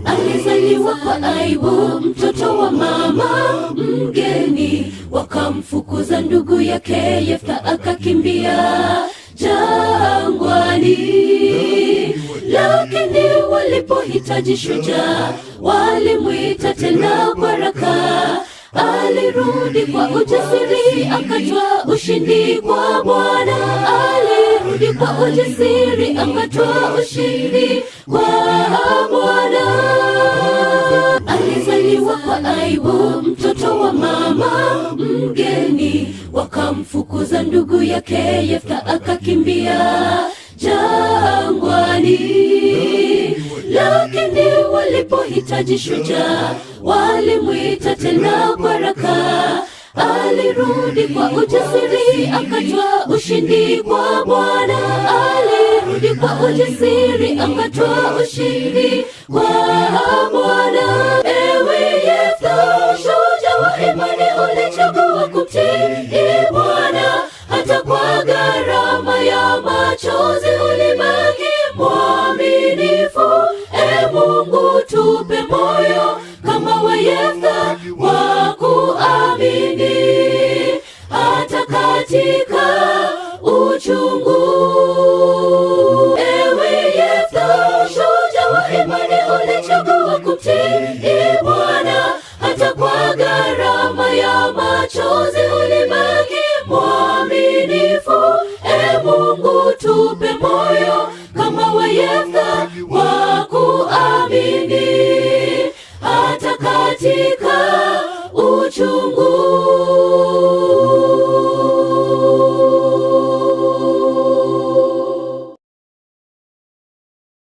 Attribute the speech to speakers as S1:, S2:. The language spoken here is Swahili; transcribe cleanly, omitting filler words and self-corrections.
S1: Alizaliwa kwa aibu, mtoto wa mama mgeni. Wakamfukuza ndugu yake Yefta, akakimbia jangwani. Lakini walipohitaji shujaa, walimwita tena Baraka. Alirudi kwa ujasiri, akatwaa ushindi kwa Bwana. Alirudi kwa ujasiri, akatwaa ushindi kwa Bwana. Alizaliwa kwa aibu, mtoto wa mama mgeni. Wakamfukuza ndugu yake Yefta, akakimbia jangwani. Lakini walipohitaji shujaa, walimwita tena Baraka. Alirudi kwa ujasiri, akatwaa ushindi kwa Bwana. Alirudi kwa ujasiri, akatwaa ushindi kwa